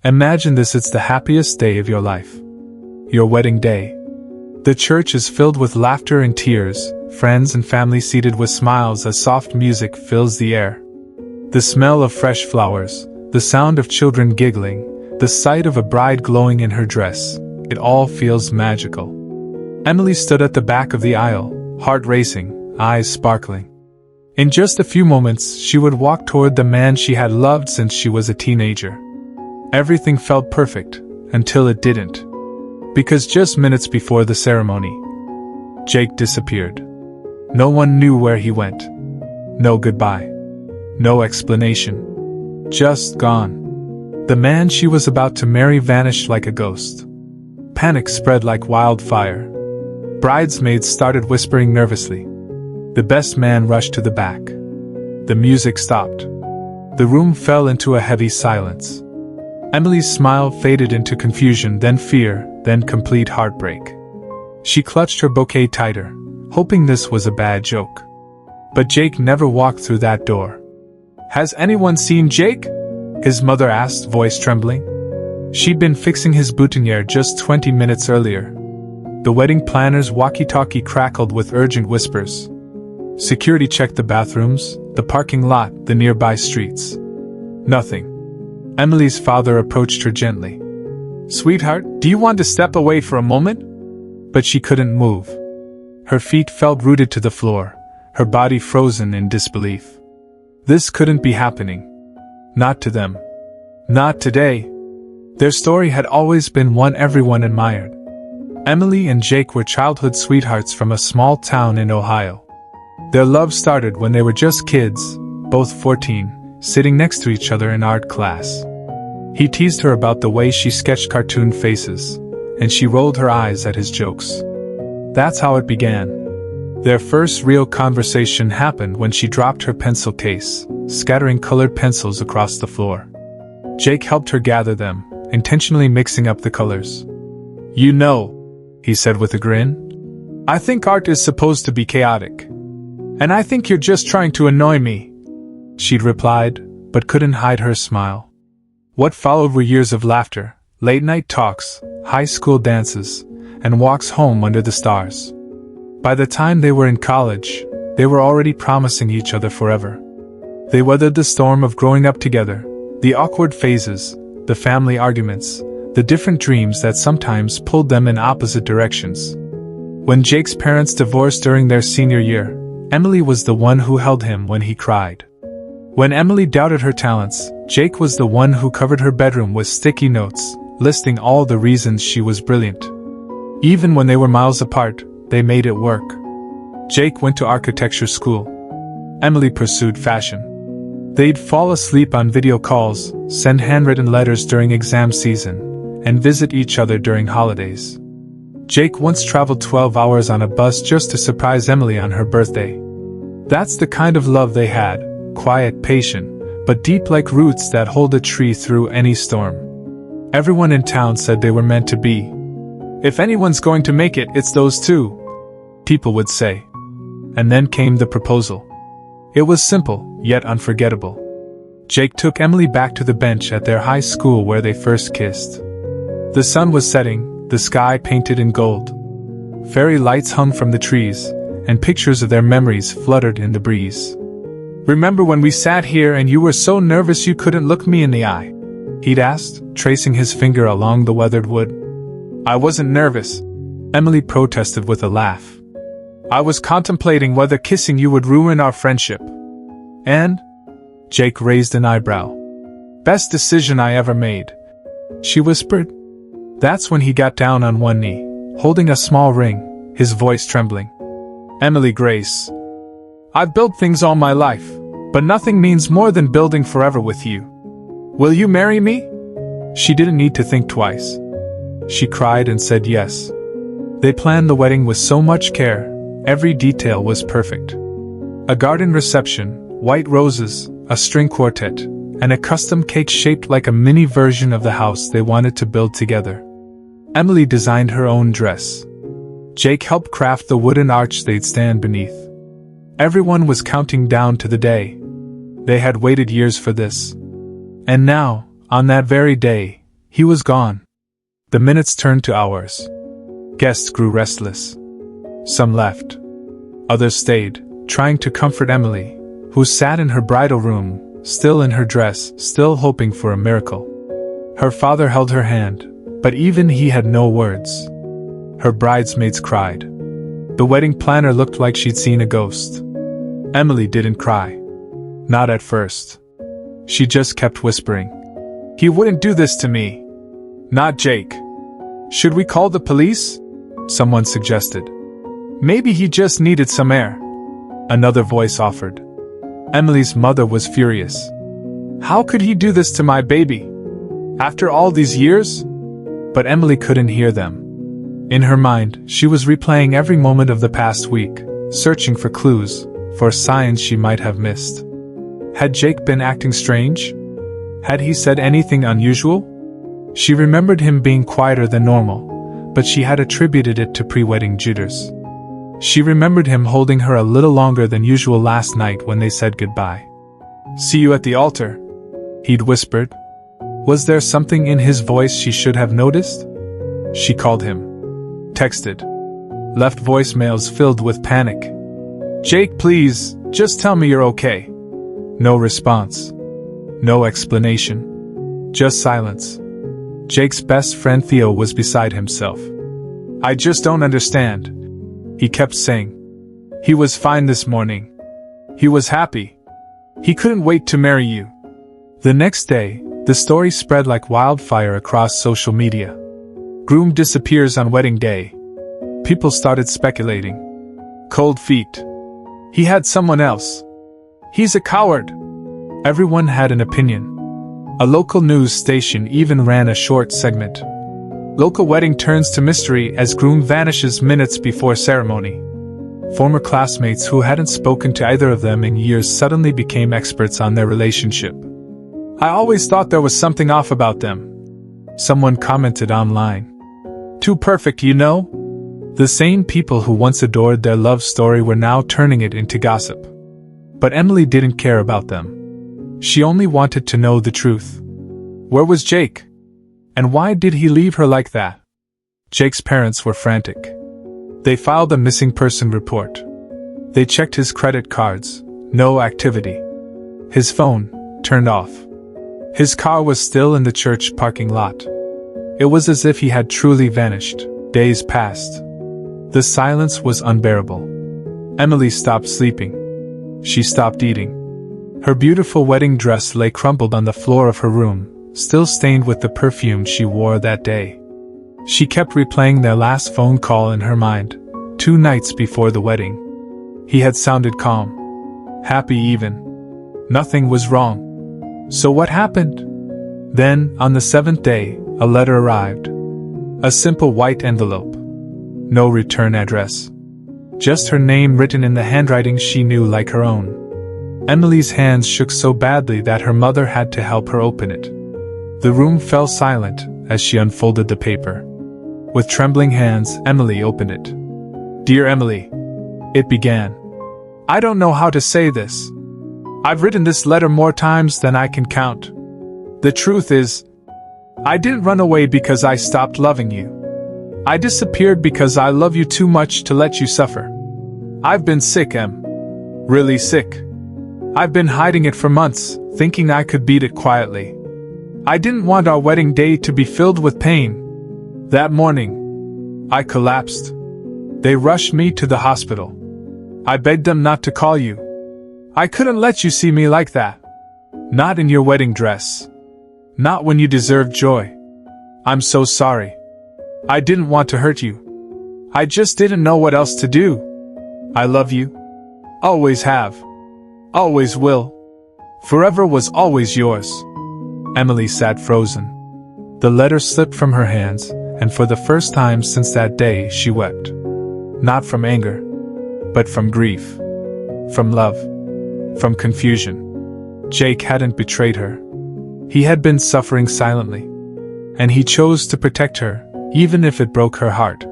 Imagine this, it's the happiest day of your life. Your wedding day. The church is filled with laughter and tears, friends and family seated with smiles as soft music fills the air. The smell of fresh flowers, the sound of children giggling, the sight of a bride glowing in her dress, it all feels magical. Emily stood at the back of the aisle, heart racing, eyes sparkling. In just a few moments, she would walk toward the man she had loved since she was a teenager. Everything felt perfect, until it didn't. Because just minutes before the ceremony, Jake disappeared. No one knew where he went. No goodbye. No explanation. Just gone. The man she was about to marry vanished like a ghost. Panic spread like wildfire. Bridesmaids started whispering nervously. The best man rushed to the back. The music stopped. The room fell into a heavy silence. Emily's smile faded into confusion, then fear, then complete heartbreak. She clutched her bouquet tighter, hoping this was a bad joke. But Jake never walked through that door. "Has anyone seen Jake?" his mother asked, voice trembling. She'd been fixing his boutonniere just 20 minutes earlier. The wedding planner's walkie-talkie crackled with urgent whispers. Security checked the bathrooms, the parking lot, the nearby streets. Nothing. Emily's father approached her gently. "Sweetheart, do you want to step away for a moment?" But she couldn't move. Her feet felt rooted to the floor, her body frozen in disbelief. This couldn't be happening. Not to them. Not today. Their story had always been one everyone admired. Emily and Jake were childhood sweethearts from a small town in Ohio. Their love started when they were just kids, both 14, sitting next to each other in art class. He teased her about the way she sketched cartoon faces, and she rolled her eyes at his jokes. That's how it began. Their first real conversation happened when she dropped her pencil case, scattering colored pencils across the floor. Jake helped her gather them, intentionally mixing up the colors. "You know," he said with a grin, "I think art is supposed to be chaotic. And I think you're just trying to annoy me." She'd replied, but couldn't hide her smile. What followed were years of laughter, late-night talks, high school dances, and walks home under the stars. By the time they were in college, they were already promising each other forever. They weathered the storm of growing up together, the awkward phases, the family arguments, the different dreams that sometimes pulled them in opposite directions. When Jake's parents divorced during their senior year, Emily was the one who held him when he cried. When Emily doubted her talents, Jake was the one who covered her bedroom with sticky notes, listing all the reasons she was brilliant. Even when they were miles apart, they made it work. Jake went to architecture school. Emily pursued fashion. They'd fall asleep on video calls, send handwritten letters during exam season, and visit each other during holidays. Jake once traveled 12 hours on a bus just to surprise Emily on her birthday. That's the kind of love they had, quiet, patient, but deep like roots that hold a tree through any storm. Everyone in town said they were meant to be. "If anyone's going to make it, it's those two," people would say. And then came the proposal. It was simple, yet unforgettable. Jake took Emily back to the bench at their high school where they first kissed. The sun was setting, the sky painted in gold. Fairy lights hung from the trees, and pictures of their memories fluttered in the breeze. "Remember when we sat here and you were so nervous you couldn't look me in the eye?" he'd asked, tracing his finger along the weathered wood. "I wasn't nervous," Emily protested with a laugh. "I was contemplating whether kissing you would ruin our friendship." "And?" Jake raised an eyebrow. "Best decision I ever made," she whispered. That's when he got down on one knee, holding a small ring, his voice trembling. "Emily Grace, I've built things all my life, but nothing means more than building forever with you. Will you marry me?" She didn't need to think twice. She cried and said yes. They planned the wedding with so much care, every detail was perfect. A garden reception, white roses, a string quartet, and a custom cake shaped like a mini version of the house they wanted to build together. Emily designed her own dress. Jake helped craft the wooden arch they'd stand beneath. Everyone was counting down to the day. They had waited years for this. And now, on that very day, He was gone. The minutes turned to hours. Guests grew restless. Some left. Others stayed, trying to comfort Emily, who sat in her bridal room, still in her dress, still hoping for a miracle. Her father held her hand, but even he had no words. Her bridesmaids cried. The wedding planner looked like she'd seen a ghost. Emily didn't cry. Not at first. She just kept whispering. "He wouldn't do this to me. Not Jake. Should we call the police?" Someone suggested. "Maybe he just needed some air," another voice offered. Emily's mother was furious. "How could he do this to my baby? After all these years?" But Emily couldn't hear them. In her mind, she was replaying every moment of the past week, searching for clues, for signs she might have missed. Had Jake been acting strange? Had he said anything unusual? She remembered him being quieter than normal, but she had attributed it to pre-wedding jitters. She remembered him holding her a little longer than usual last night when they said goodbye. "See you at the altar," he'd whispered. Was there something in his voice she should have noticed? She called him. Texted. Left voicemails filled with panic. "Jake, please, just tell me you're okay." No response. No explanation. Just silence. Jake's best friend Theo was beside himself. "I just don't understand," he kept saying. "He was fine this morning. He was happy. He couldn't wait to marry you." The next day, the story spread like wildfire across social media. Groom disappears on wedding day. People started speculating. Cold feet. He had someone else. He's a coward. Everyone had an opinion. A local news station even ran a short segment. Local wedding turns to mystery as groom vanishes minutes before ceremony. Former classmates who hadn't spoken to either of them in years suddenly became experts on their relationship. "I always thought there was something off about them," someone commented online. "Too perfect, you know?" The same people who once adored their love story were now turning it into gossip. But Emily didn't care about them. She only wanted to know the truth. Where was Jake? And why did he leave her like that? Jake's parents were frantic. They filed a missing person report. They checked his credit cards. No activity. His phone, turned off. His car was still in the church parking lot. It was as if he had truly vanished. Days passed. The silence was unbearable. Emily stopped sleeping. She stopped eating. Her beautiful wedding dress lay crumpled on the floor of her room, still stained with the perfume she wore that day. She kept replaying their last phone call in her mind, 2 nights before the wedding. He had sounded calm. Happy even. Nothing was wrong. So what happened? Then, on the 7th day, a letter arrived. A simple white envelope. No return address. Just her name written in the handwriting she knew like her own. Emily's hands shook so badly that her mother had to help her open it. The room fell silent as she unfolded the paper. With trembling hands, Emily opened it. "Dear Emily," it began. "I don't know how to say this. I've written this letter more times than I can count. The truth is, I didn't run away because I stopped loving you. I disappeared because I love you too much to let you suffer. I've been sick, Em. Really sick. I've been hiding it for months, thinking I could beat it quietly. I didn't want our wedding day to be filled with pain. That morning, I collapsed. They rushed me to the hospital. I begged them not to call you. I couldn't let you see me like that. Not in your wedding dress. Not when you deserved joy. I'm so sorry. I didn't want to hurt you. I just didn't know what else to do. I love you. Always have. Always will. Forever was always yours." Emily sat frozen. The letter slipped from her hands, and for the first time since that day she wept. Not from anger, but from grief. From love. From confusion. Jake hadn't betrayed her. He had been suffering silently. And he chose to protect her, even if it broke her heart.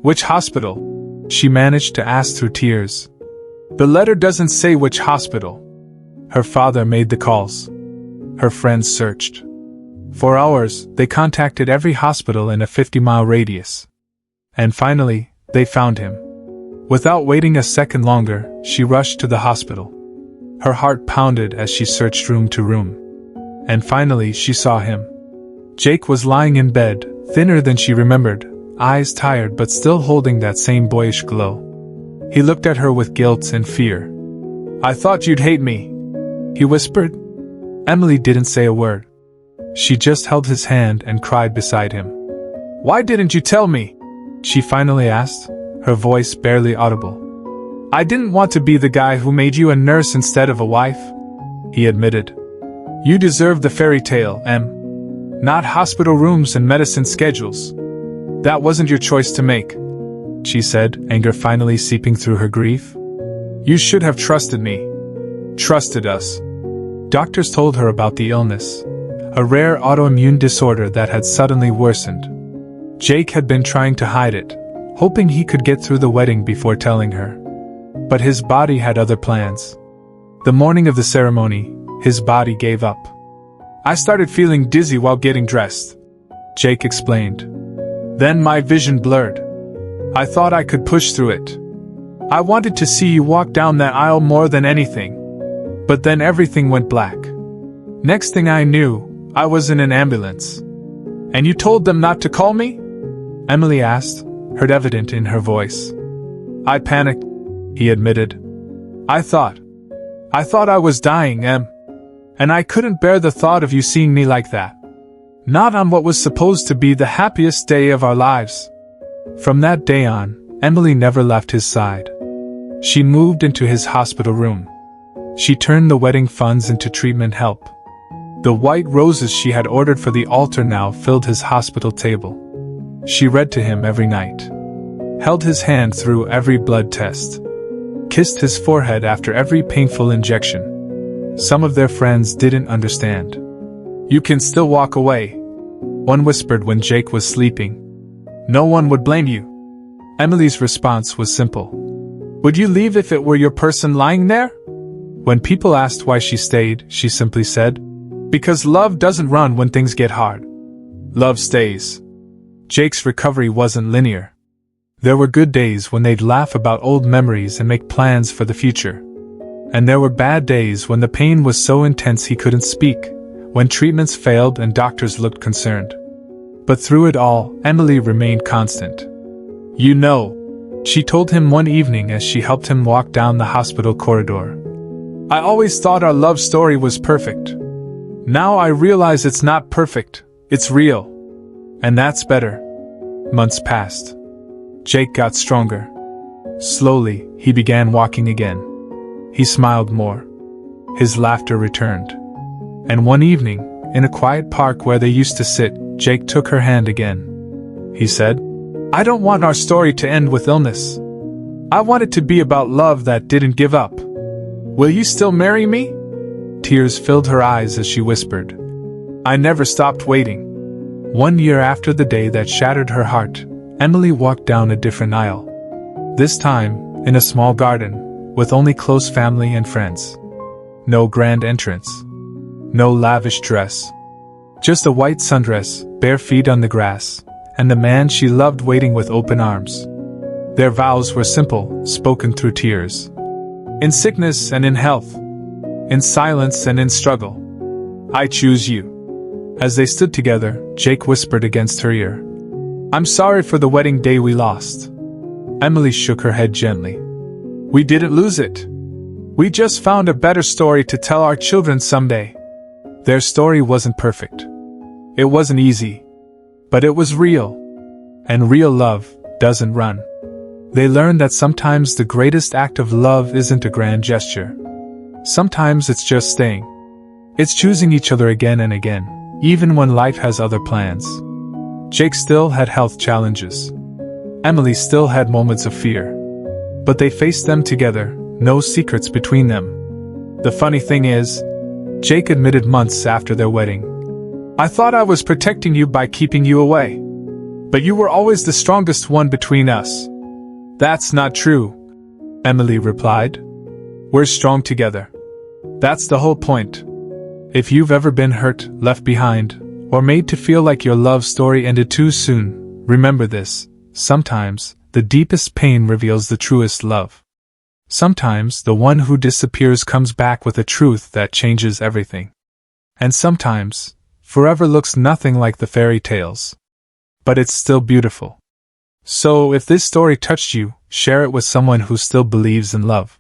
"Which hospital?" she managed to ask through tears. "The letter doesn't say which hospital." Her father made the calls. Her friends searched. For hours, they contacted every hospital in a 50-mile radius. And finally, they found him. Without waiting a second longer, she rushed to the hospital. Her heart pounded as she searched room to room. And finally, she saw him. Jake was lying in bed, thinner than she remembered, eyes tired but still holding that same boyish glow. He looked at her with guilt and fear. "I thought you'd hate me," he whispered. Emily didn't say a word. She just held his hand and cried beside him. "Why didn't you tell me?" she finally asked, her voice barely audible. "I didn't want to be the guy who made you a nurse instead of a wife," he admitted. "You deserve the fairy tale, Em. Not hospital rooms and medicine schedules. That wasn't your choice to make," she said, anger finally seeping through her grief. "You should have trusted me. Trusted us." Doctors told her about the illness, a rare autoimmune disorder that had suddenly worsened. Jake had been trying to hide it, hoping he could get through the wedding before telling her. But his body had other plans. The morning of the ceremony, his body gave up. "I started feeling dizzy while getting dressed," Jake explained. "Then my vision blurred. I thought I could push through it. I wanted to see you walk down that aisle more than anything. But then everything went black. Next thing I knew, I was in an ambulance." "And you told them not to call me?" Emily asked, hurt evident in her voice. "I panicked," he admitted. I thought I was dying, Em. And I couldn't bear the thought of you seeing me like that. Not on what was supposed to be the happiest day of our lives." From that day on, Emily never left his side. She moved into his hospital room. She turned the wedding funds into treatment help. The white roses she had ordered for the altar now filled his hospital table. She read to him every night, held his hand through every blood test, kissed his forehead after every painful injection. Some of their friends didn't understand. "You can still walk away," one whispered when Jake was sleeping. "No one would blame you." Emily's response was simple. "Would you leave if it were your person lying there?" When people asked why she stayed, she simply said, "Because love doesn't run when things get hard. Love stays." Jake's recovery wasn't linear. There were good days when they'd laugh about old memories and make plans for the future. And there were bad days when the pain was so intense he couldn't speak, when treatments failed and doctors looked concerned. But through it all, Emily remained constant. "You know," she told him one evening as she helped him walk down the hospital corridor, "I always thought our love story was perfect. Now I realize it's not perfect, it's real. And that's better." Months passed. Jake got stronger. Slowly, he began walking again. He smiled more. His laughter returned. And one evening, in a quiet park where they used to sit, Jake took her hand again. He said, "I don't want our story to end with illness. I want it to be about love that didn't give up. Will you still marry me?" Tears filled her eyes as she whispered, "I never stopped waiting." 1 year after the day that shattered her heart, Emily walked down a different aisle. This time, in a small garden, with only close family and friends. No grand entrance. No lavish dress. Just a white sundress, bare feet on the grass, and the man she loved waiting with open arms. Their vows were simple, spoken through tears. In sickness and in health. In silence and in struggle. "I choose you." As they stood together, Jake whispered against her ear, "I'm sorry for the wedding day we lost." Emily shook her head gently. "We didn't lose it. We just found a better story to tell our children someday." Their story wasn't perfect. It wasn't easy. But it was real. And real love doesn't run. They learned that sometimes the greatest act of love isn't a grand gesture. Sometimes it's just staying. It's choosing each other again and again, even when life has other plans. Jake still had health challenges. Emily still had moments of fear. But they faced them together, no secrets between them. The funny thing is, Jake admitted months after their wedding, "I thought I was protecting you by keeping you away. But you were always the strongest one between us." "That's not true," Emily replied. "We're strong together. That's the whole point. If you've ever been hurt, left behind, or made to feel like your love story ended too soon. Remember this: sometimes, the deepest pain reveals the truest love. Sometimes, the one who disappears comes back with a truth that changes everything. And sometimes, forever looks nothing like the fairy tales. But it's still beautiful. So, if this story touched you, share it with someone who still believes in love.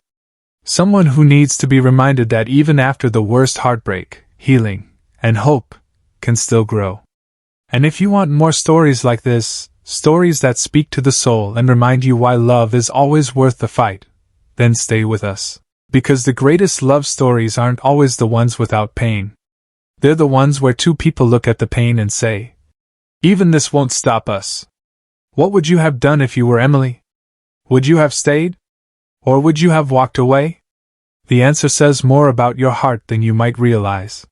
Someone who needs to be reminded that even after the worst heartbreak, healing, and hope can still grow. And if you want more stories like this, stories that speak to the soul and remind you why love is always worth the fight, then stay with us. Because the greatest love stories aren't always the ones without pain. They're the ones where two people look at the pain and say, "Even this won't stop us." What would you have done if you were Emily? Would you have stayed? Or would you have walked away? The answer says more about your heart than you might realize.